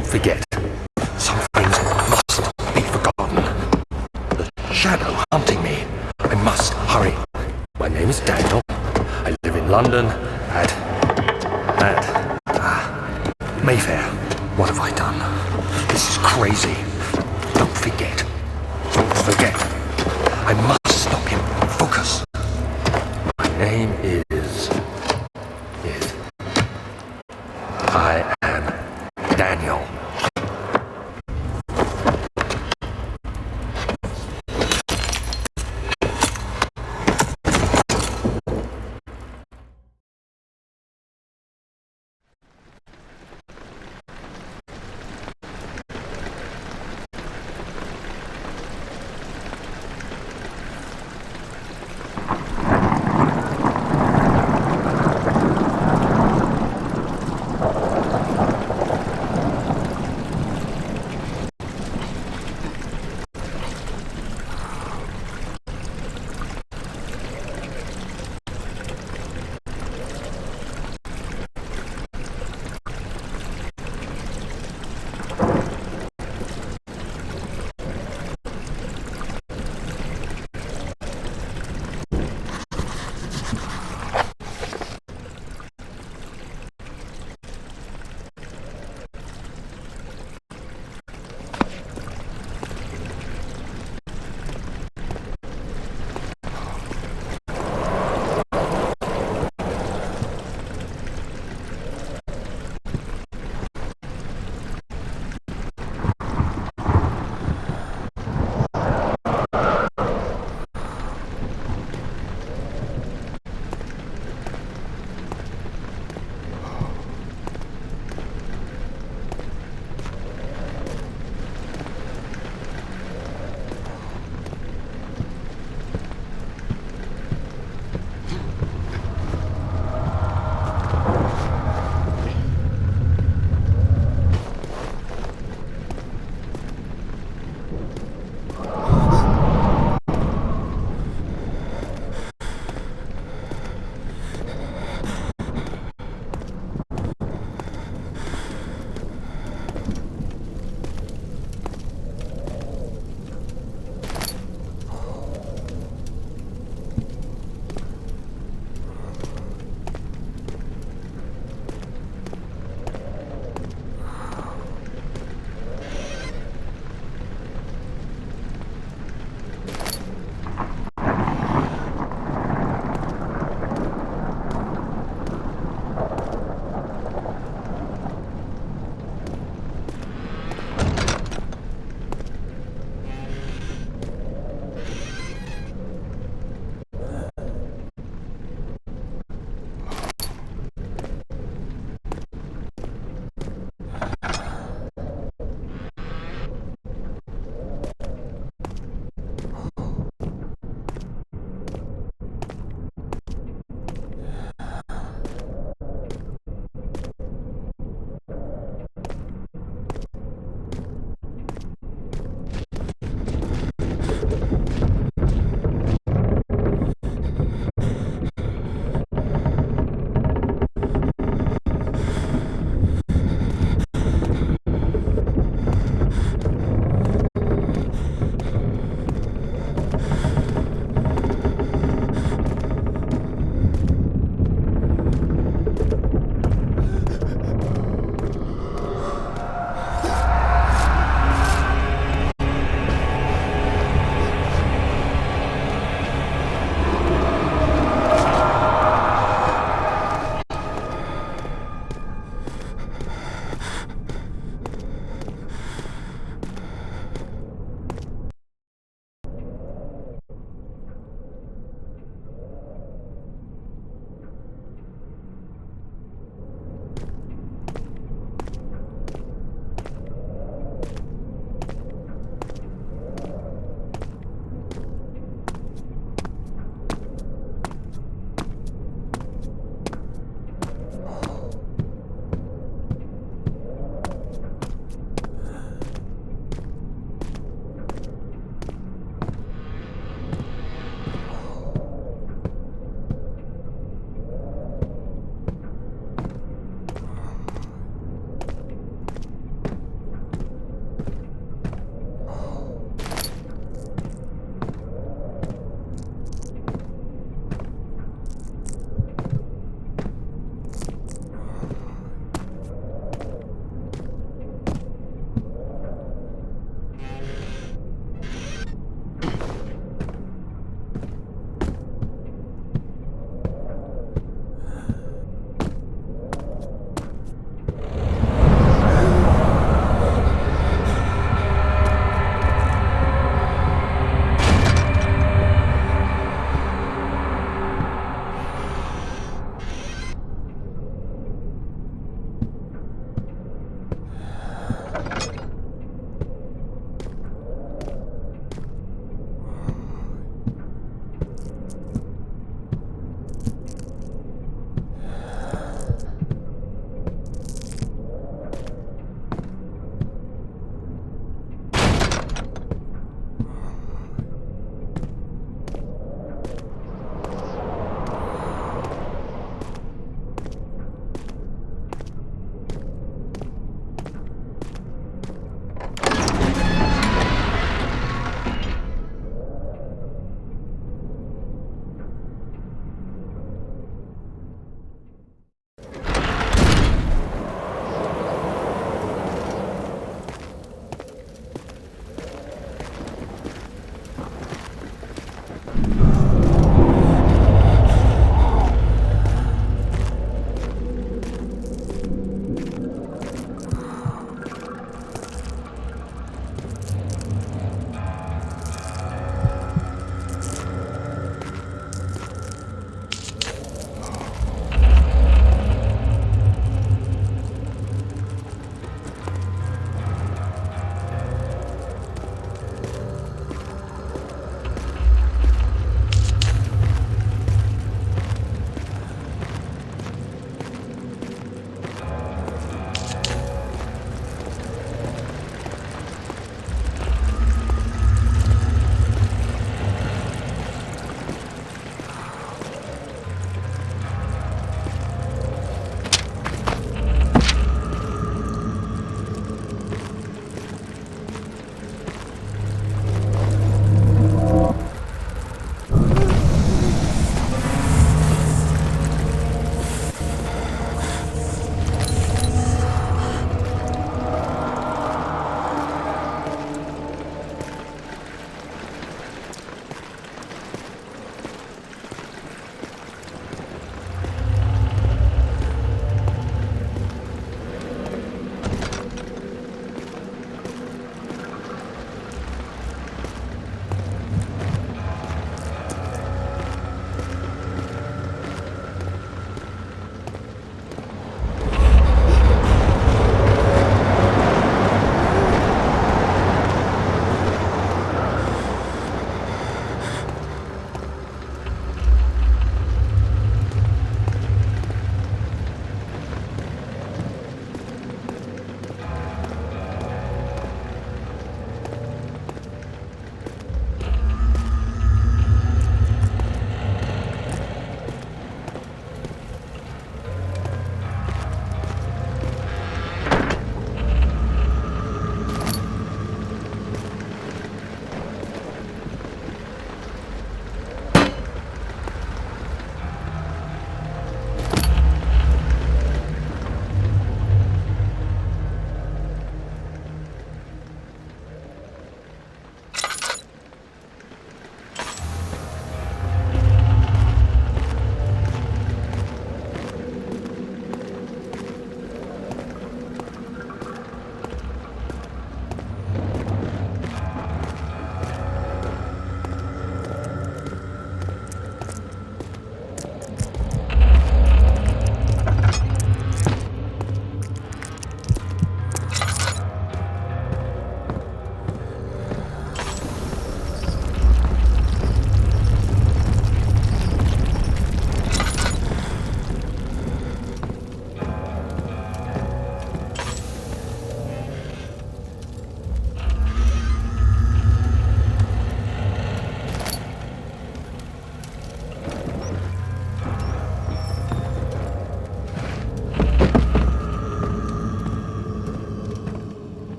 Don't forget, some things must be forgotten. The shadow hunting me. I must hurry. My name is Daniel. I live in London at Mayfair. What have I done? This is crazy. Don't forget. Don't forget. I must stop him. Focus. My name is... I am Daniel.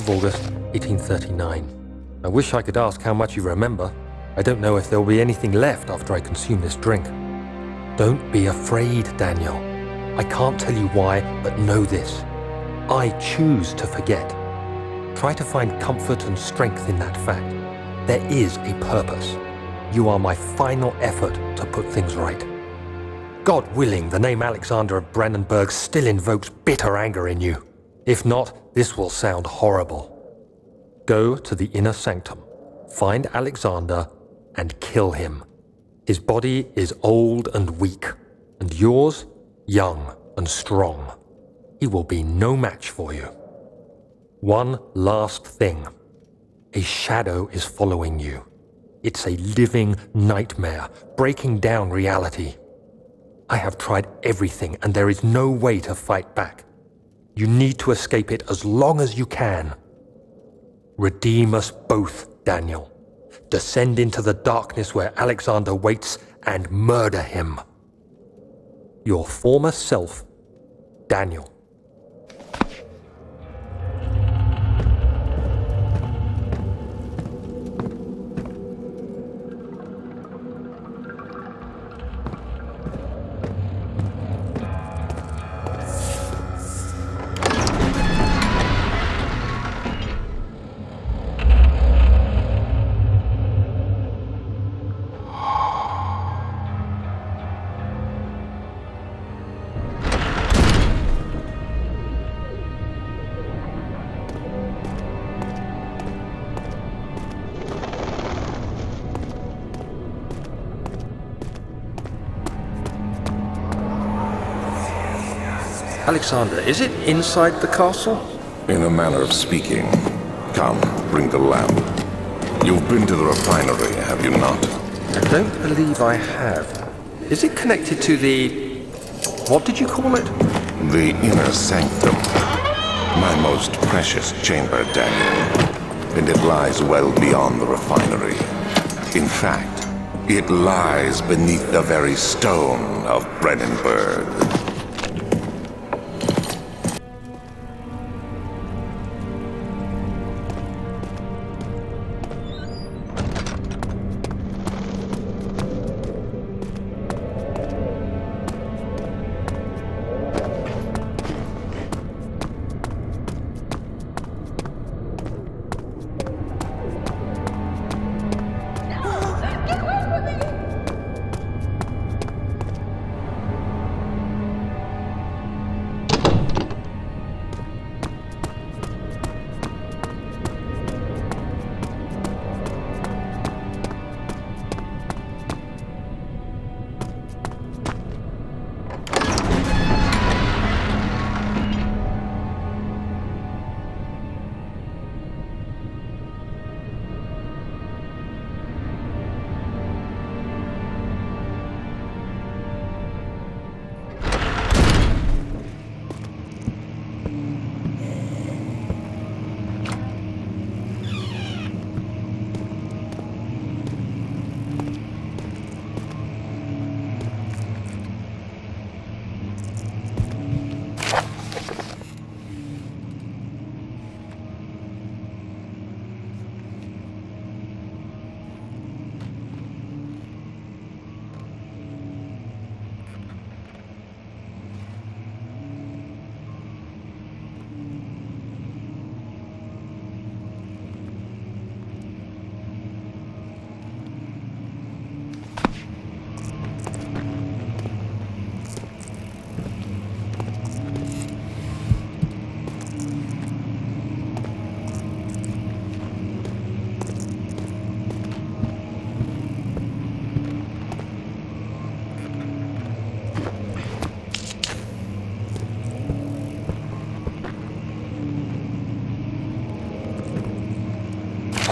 August 1839. I wish I could ask how much you remember. I don't know if there will be anything left after I consume this drink. Don't be afraid, Daniel. I can't tell you why, but know this. I choose to forget. Try to find comfort and strength in that fact. There is a purpose. You are my final effort to put things right. God willing, the name Alexander of Brandenburg still invokes bitter anger in you. If not, this will sound horrible. Go to the inner sanctum, find Alexander, and kill him. His body is old and weak, and yours, young and strong. He will be no match for you. One last thing. A shadow is following you. It's a living nightmare, breaking down reality. I have tried everything, and there is no way to fight back. You need to escape it as long as you can. Redeem us both, Daniel. Descend into the darkness where Alexander waits and murder him. Your former self, Daniel. Alexander, is it inside the castle? In a manner of speaking. Come, bring the lamp. You've been to the refinery, have you not? I don't believe I have. Is it connected to the... what did you call it? The inner sanctum. My most precious chamber, Daniel. And it lies well beyond the refinery. In fact, it lies beneath the very stone of Brandenburg.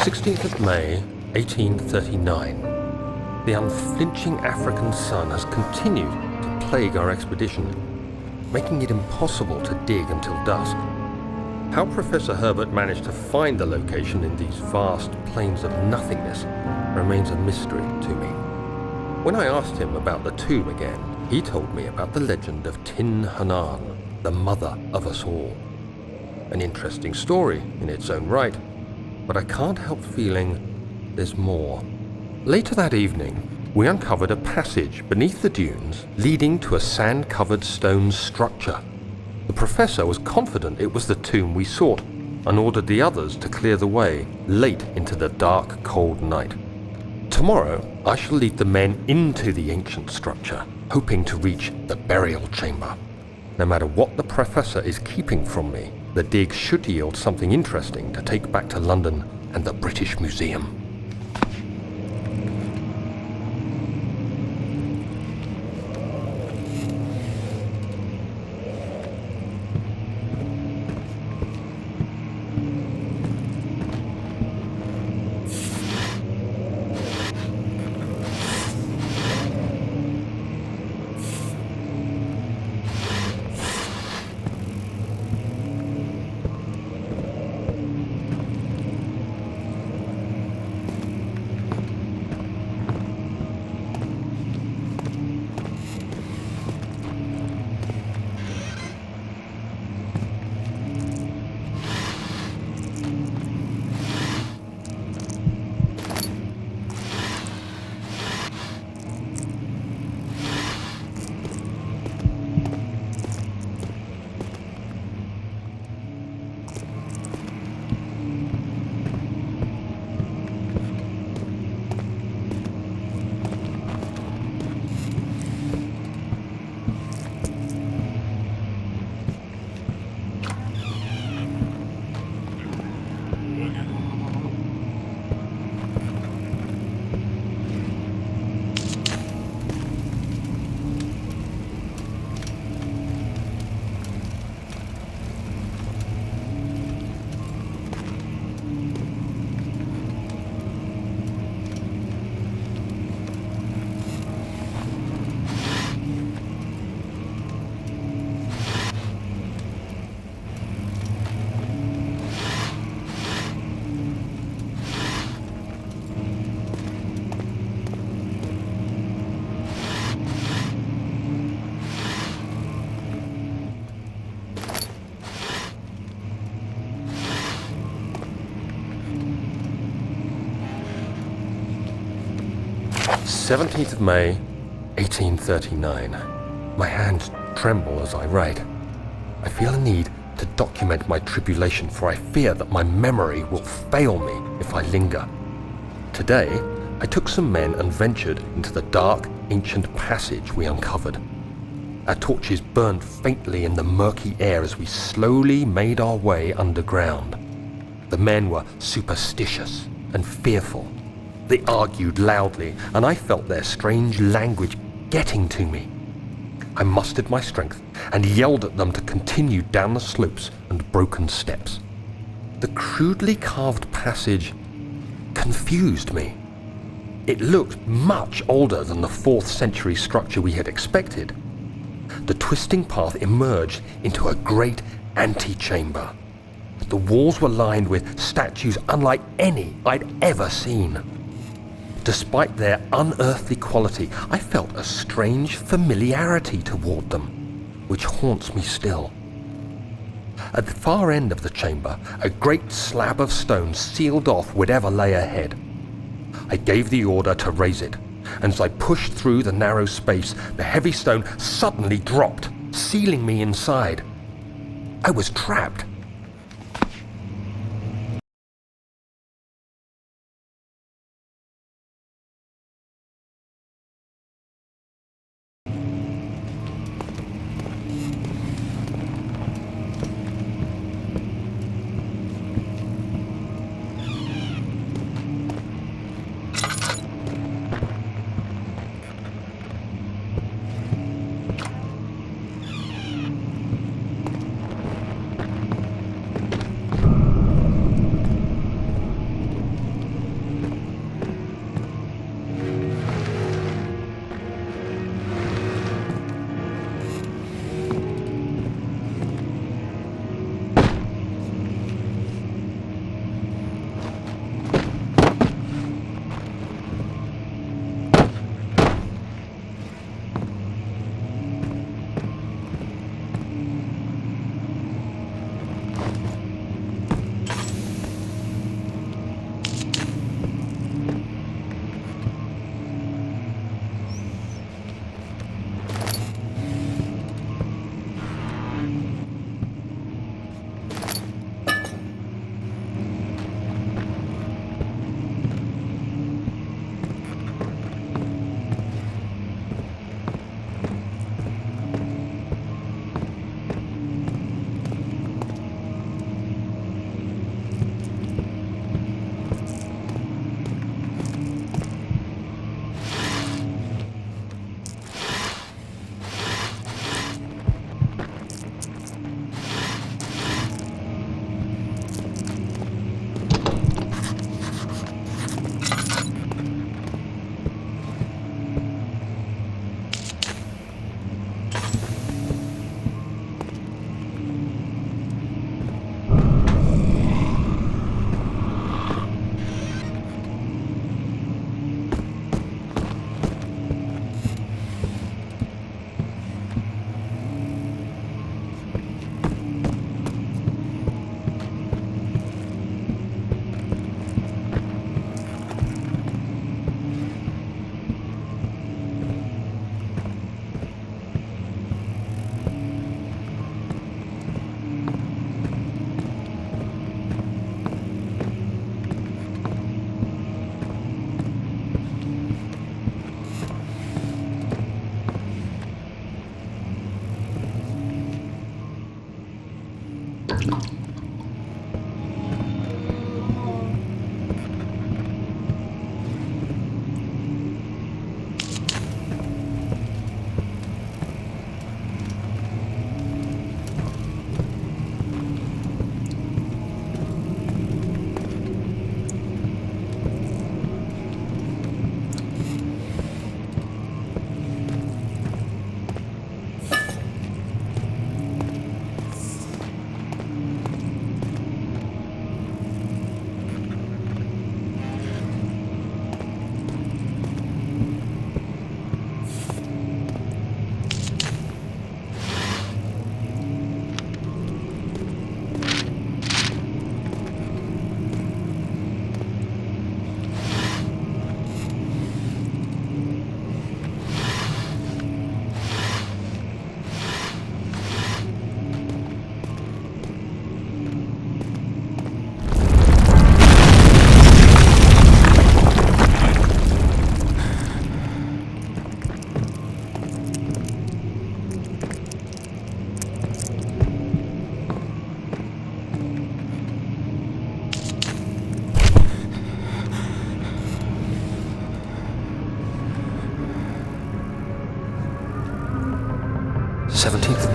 16th of May, 1839. The unflinching African sun has continued to plague our expedition, making it impossible to dig until dusk. How Professor Herbert managed to find the location in these vast plains of nothingness remains a mystery to me. When I asked him about the tomb again, he told me about the legend of Tin Hanan, the mother of us all. An interesting story in its own right, but I can't help feeling there's more. Later that evening, we uncovered a passage beneath the dunes leading to a sand-covered stone structure. The professor was confident it was the tomb we sought and ordered the others to clear the way late into the dark, cold night. Tomorrow, I shall lead the men into the ancient structure, hoping to reach the burial chamber. No matter what the professor is keeping from me, the dig should yield something interesting to take back to London and the British Museum. "17th of May, 1839. My hands tremble as I write. I feel a need to document my tribulation, for I fear that my memory will fail me if I linger. Today, I took some men and ventured into the dark, ancient passage we uncovered. Our torches burned faintly in the murky air as we slowly made our way underground. The men were superstitious and fearful. They argued loudly, and I felt their strange language getting to me. I mustered my strength and yelled at them to continue down the slopes and broken steps. The crudely carved passage confused me. It looked much older than the 4th century structure we had expected. The twisting path emerged into a great antechamber. The walls were lined with statues unlike any I'd ever seen. Despite their unearthly quality, I felt a strange familiarity toward them, which haunts me still. At the far end of the chamber, a great slab of stone sealed off whatever lay ahead. I gave the order to raise it, and as I pushed through the narrow space, the heavy stone suddenly dropped, sealing me inside. I was trapped.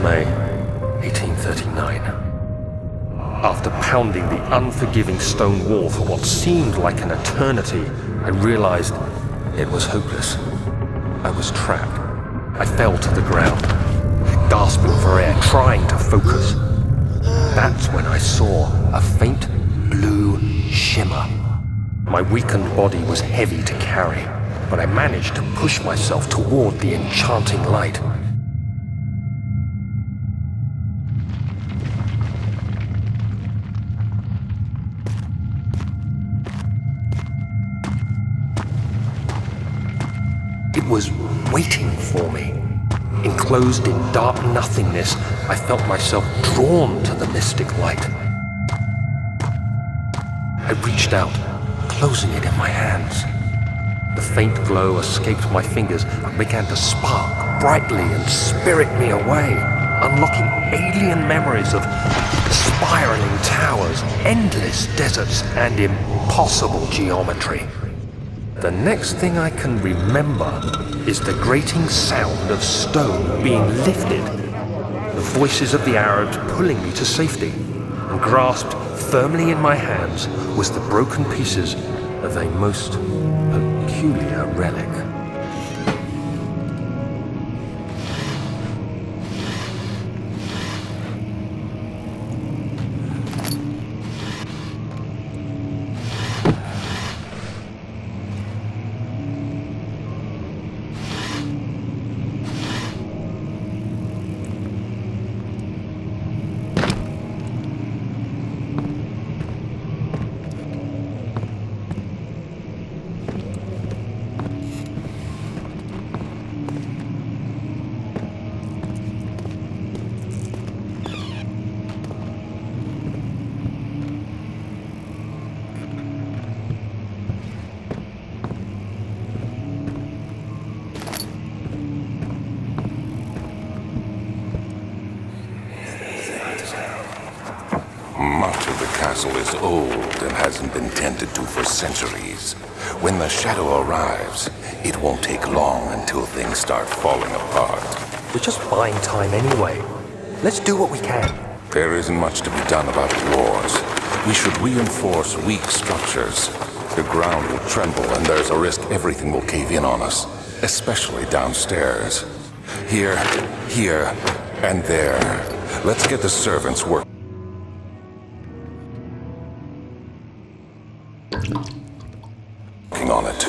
May 1839. After pounding the unforgiving stone wall for what seemed like an eternity, I realized it was hopeless. I was trapped. I fell to the ground, gasping for air, trying to focus. That's when I saw a faint blue shimmer. My weakened body was heavy to carry, but I managed to push myself toward the enchanting light. It was waiting for me. Enclosed in dark nothingness, I felt myself drawn to the mystic light. I reached out, closing it in my hands. The faint glow escaped my fingers and began to spark brightly and spirit me away, unlocking alien memories of spiraling towers, endless deserts, and impossible geometry. The next thing I can remember is the grating sound of stone being lifted, the voices of the Arabs pulling me to safety, and grasped firmly in my hands was the broken pieces of a most peculiar relic. Much of the castle is old and hasn't been tended to for centuries. When the shadow arrives, it won't take long until things start falling apart. We're just buying time anyway. Let's do what we can. There isn't much to be done about the wars. We should reinforce weak structures. The ground will tremble and there's a risk everything will cave in on us, especially downstairs. Here, and there. Let's get the servants working on it.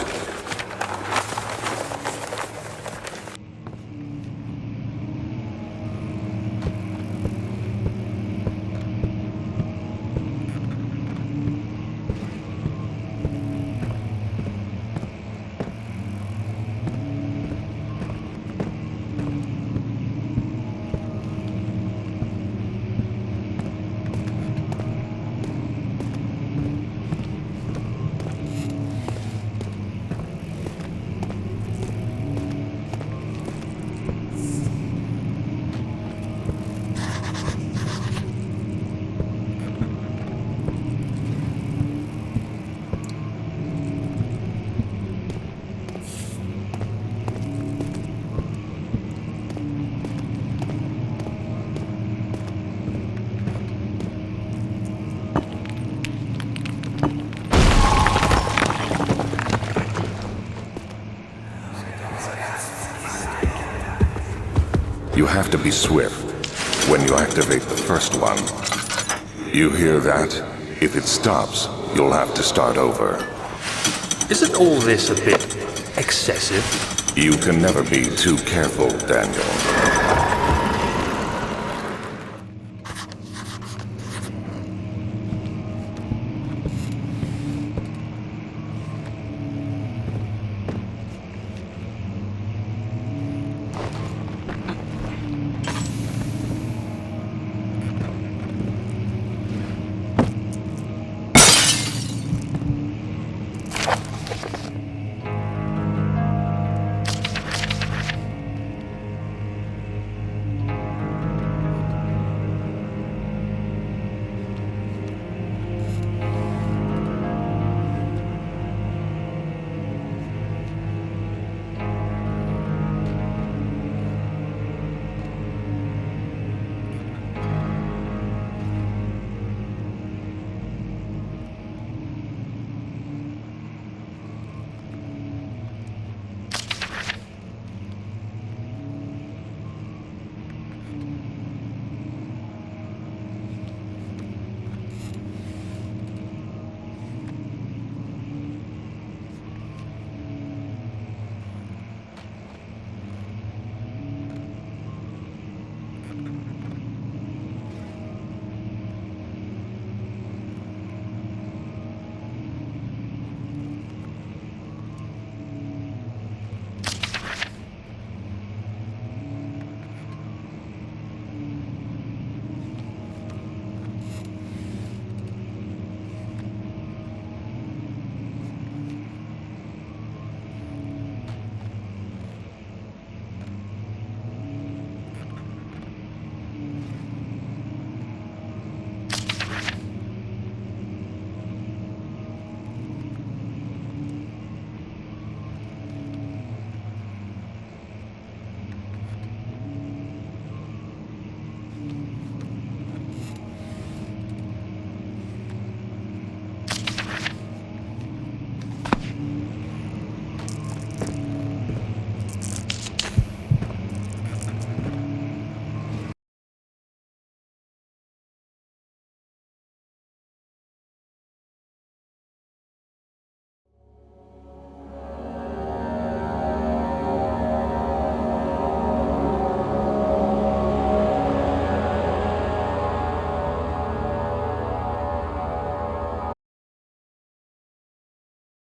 You have to be swift when you activate the first one. You hear that? If it stops, you'll have to start over. Isn't all this a bit excessive? You can never be too careful, Daniel.